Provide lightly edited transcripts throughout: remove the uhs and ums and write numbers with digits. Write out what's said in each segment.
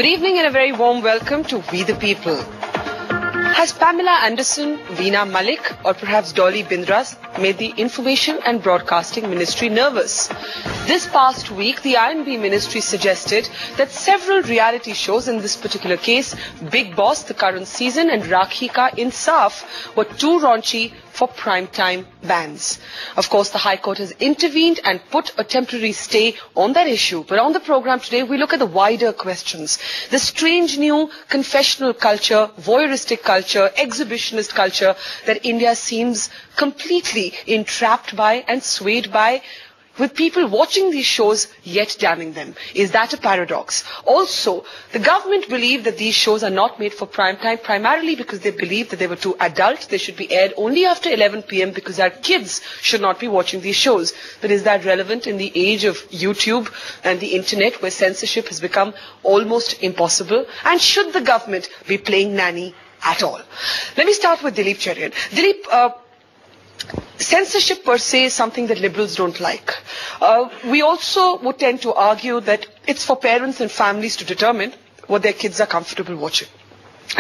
Good evening and a very warm welcome to We the People. Has Pamela Anderson, Veena Malik or perhaps Dolly Bindras made the Information and Broadcasting Ministry nervous? This past week, the I&B Ministry suggested that several reality shows, in this particular case, Big Boss, the current season, and Rakhi Ka Insaf, were too raunchy for prime-time bans. Of course, the High Court has intervened and put a temporary stay on that issue. But on the program today, we look at the wider questions. The strange new confessional culture, voyeuristic culture, exhibitionist culture that India seems completely entrapped by and swayed by, with people watching these shows yet damning them. Is that a paradox? Also, the government believe that these shows are not made for prime time, primarily because they believe that they were too adult. They should be aired only after 11 p.m. because our kids should not be watching these shows. But is that relevant in the age of YouTube and the internet, where censorship has become almost impossible? And should the government be playing nanny at all? Let me start with Dilip Cherian. Dilip, censorship per se is something that liberals don't like. We also would tend to argue that it's for parents and families to determine what their kids are comfortable watching.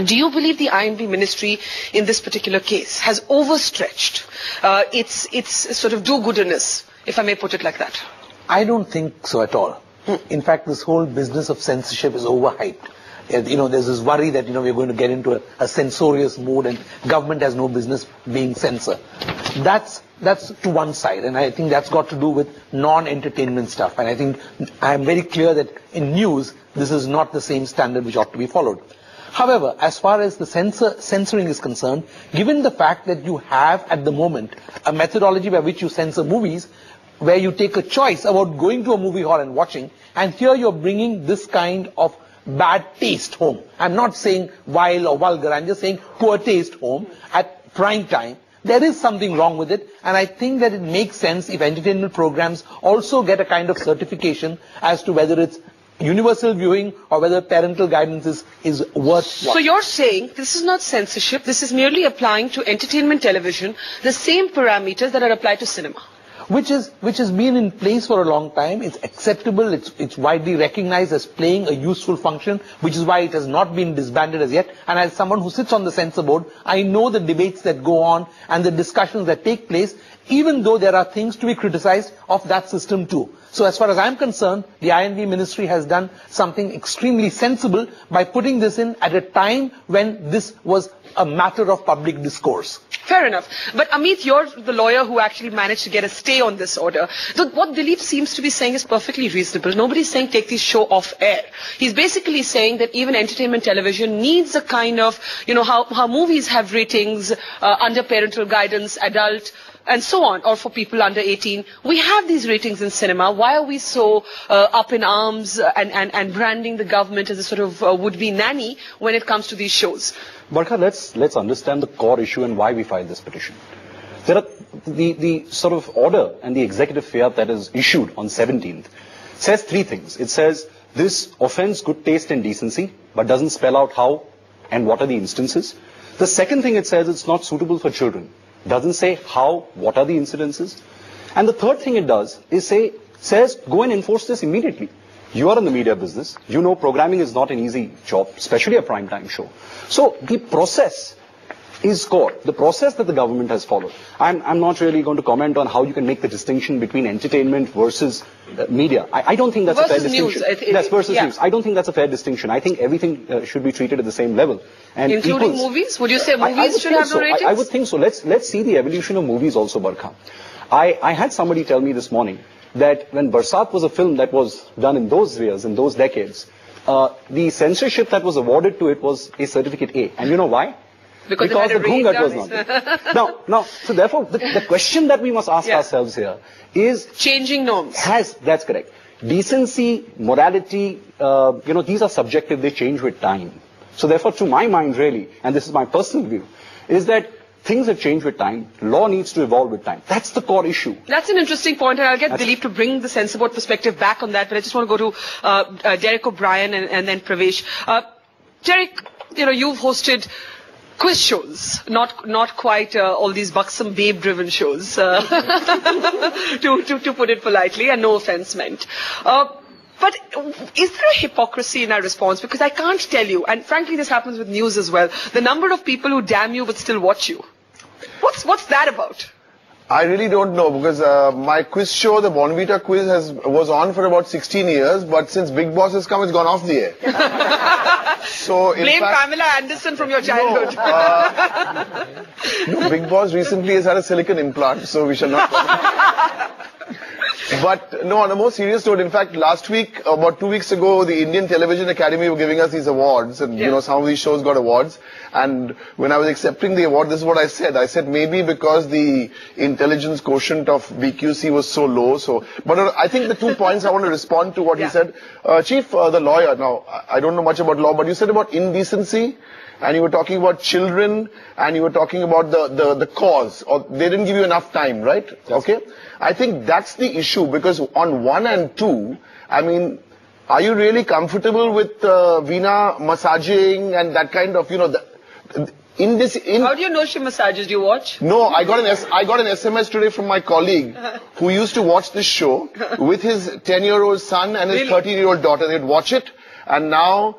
Do you believe the I&B Ministry in this particular case has overstretched its sort of do-gooderness, if I may put it like that? I don't think so at all. In fact, this whole business of censorship is overhyped. There's this worry that, we're going to get into a censorious mood and government has no business being censor. That's to one side, and I think that's got to do with non-entertainment stuff. And I think I'm very clear that in news, this is not the same standard which ought to be followed. However, as far as the censoring is concerned, given the fact that you have at the moment a methodology by which you censor movies, where you take a choice about going to a movie hall and watching, and here you're bringing this kind of bad taste home. I'm not saying vile or vulgar, I'm just saying poor taste home at prime time. There is something wrong with it, and I think that it makes sense if entertainment programs also get a kind of certification as to whether it's universal viewing or whether parental guidance is worth watching. So you're saying this is not censorship, this is merely applying to entertainment television the same parameters that are applied to cinema? Which has been in place for a long time. It's acceptable, it's widely recognized as playing a useful function, which is why it has not been disbanded as yet. And as someone who sits on the censor board, I know the debates that go on and the discussions that take place, even though there are things to be criticized of that system too. So as far as I'm concerned, the I&B Ministry has done something extremely sensible by putting this in at a time when this was a matter of public discourse. Fair enough. But Amit, you're the lawyer who actually managed to get a stay on this order. So what Dilip seems to be saying is perfectly reasonable. Nobody's saying take this show off air. He's basically saying that even entertainment television needs a kind of, how movies have ratings under parental guidance, adult, and so on, or for people under 18. We have these ratings in cinema. Why are we so up in arms and branding the government as a sort of would-be nanny when it comes to these shows? Barkha, let's understand the core issue and why we filed this petition. There are the sort of order and the executive fiat that is issued on 17th says three things. It says this offends good taste and decency, but doesn't spell out how and what are the instances. The second thing it says it's not suitable for children. Doesn't say how, what are the incidences. And the third thing it does is says go and enforce this immediately. You are in the media business. You know programming is not an easy job, especially a primetime show. So the process is core. The process that the government has followed. I'm not really going to comment on how you can make the distinction between entertainment versus media. I don't think that's a fair distinction. That's versus news. I don't think that's a fair distinction. I think everything should be treated at the same level. And including movies? Would you say movies should have no ratings? I would think so. Let's see the evolution of movies also, Barkha. I had somebody tell me this morning that when Barsat was a film that was done in those years, in those decades, the censorship that was awarded to it was a certificate A. And you know why? Because the Ghungat was not there. Now, so therefore, the question that we must ask ourselves here is... changing norms. That's correct. Decency, morality, these are subjective, they change with time. So therefore, to my mind really, and this is my personal view, is that things have changed with time. Law needs to evolve with time. That's the core issue. That's an interesting point, and I'll get Dilip to bring the censor board perspective back on that, but I just want to go to Derek O'Brien and then Pravesh. Derek, you've hosted quiz shows, not quite all these buxom babe-driven shows, to put it politely, and no offense meant. But is there a hypocrisy in our response? Because I can't tell you, and frankly this happens with news as well, the number of people who damn you but still watch you. What's that about? I really don't know, because my quiz show, the Bonvita quiz, was on for about 16 years, but since Big Boss has come, it's gone off the air. So blame Pamela Anderson from your childhood. No, Big Boss recently has had a silicone implant, so we shall not. But no, on a more serious note, in fact, last week, about 2 weeks ago, the Indian Television Academy were giving us these awards, and you know, some of these shows got awards. And when I was accepting the award, this is what I said. I said maybe because the intelligence quotient of BQC was so low. But I think the 2 points I want to respond to what he said. Chief, the lawyer. Now, I don't know much about law, but you said about indecency. And you were talking about children, and you were talking about the cause, or they didn't give you enough time, right? Okay? I think that's the issue, because on 1 and 2, I mean, are you really comfortable with Veena massaging and that kind of, you know, how do you know she massages? Do you watch? No, I got an SMS today from my colleague who used to watch this show with his 10-year-old son and his 13-year-old daughter. They'd watch it, and now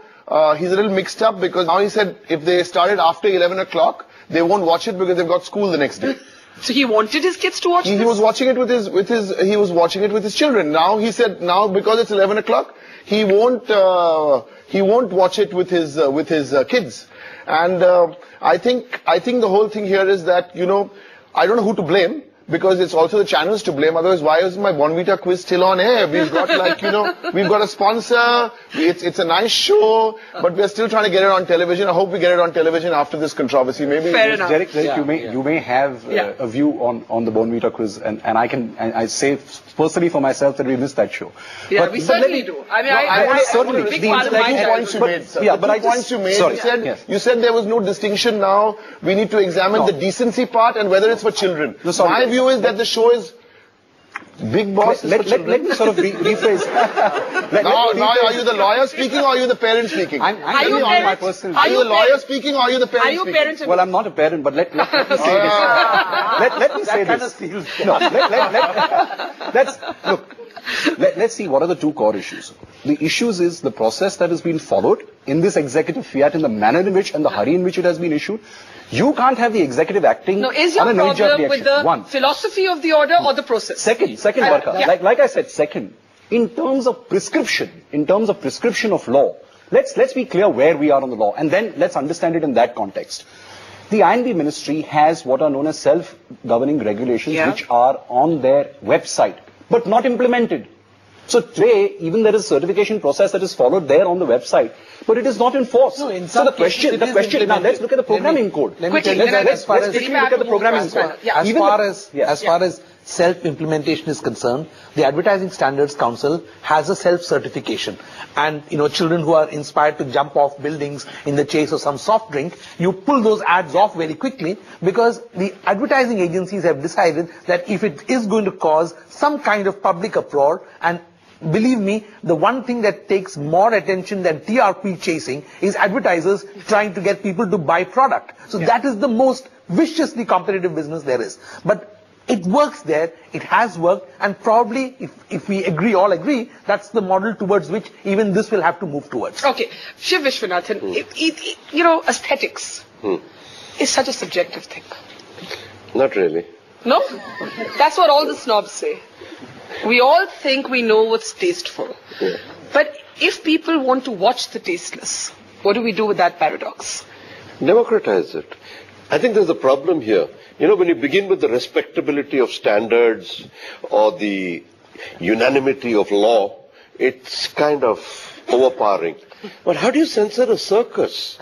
he's a little mixed up, because now he said if they started after 11 o'clock, they won't watch it because they've got school the next day. So he wanted his kids to watch this? He was watching it with his children. Now he said because it's 11 o'clock, he won't watch it with his kids. And I think the whole thing here is that, you know, I don't know who to blame, because it's also the channels to blame. Otherwise, why is my Bonvita quiz still on air? We've got, like, you know, we've got a sponsor. It's a nice show, but we're still trying to get it on television. I hope we get it on television after this controversy. Maybe. Fair enough. Derek, you may have a view on the Bonvita quiz, and I say personally for myself that we missed that show. Yeah, we certainly do. I mean, I certainly. Big part of my points you made. Yeah, but points you made. You said there was no distinction. Now we need to examine the decency part and whether it's for children. My view is that the show is Big Boss. Let me sort of rephrase. Now, are you the lawyer speaking or are you the parent speaking? Are you the lawyer speaking or are you the parent speaking? Parents? Well, I'm not a parent, but let me say this. Let me say this. No, let's see what are the 2 core issues. The issues is the process that has been followed in this executive fiat, in the manner in which and the hurry in which it has been issued. You can't have the executive acting on a knee-jerk reaction. No, is your problem with the philosophy of the order or the process? Second, Barka. Like I said, second, in terms of prescription of law, let's be clear where we are on the law, and then let's understand it in that context. The INB ministry has what are known as self-governing regulations, which are on their website, but not implemented. So today, even there is a certification process that is followed there on the website, but it is not enforced. No, so the question, now let's look at the programming code. Let's quickly look at the programming code. As far as self-implementation is concerned, the Advertising Standards Council has a self-certification. And, you know, children who are inspired to jump off buildings in the chase of some soft drink, you pull those ads off very quickly, because the advertising agencies have decided that if it is going to cause some kind of public uproar, and believe me, the one thing that takes more attention than TRP chasing is advertisers trying to get people to buy product. So that is the most viciously competitive business there is. But it works there, it has worked, and probably, if we all agree, that's the model towards which even this will have to move towards. Okay, Shiv Vishwanathan, you know, aesthetics is such a subjective thing. Not really. No? That's what all the snobs say. We all think we know what's tasteful. Yeah. But if people want to watch the tasteless, what do we do with that paradox? Democratize it. I think there's a problem here. You know, when you begin with the respectability of standards or the unanimity of law, it's kind of overpowering. But how do you censor a circus?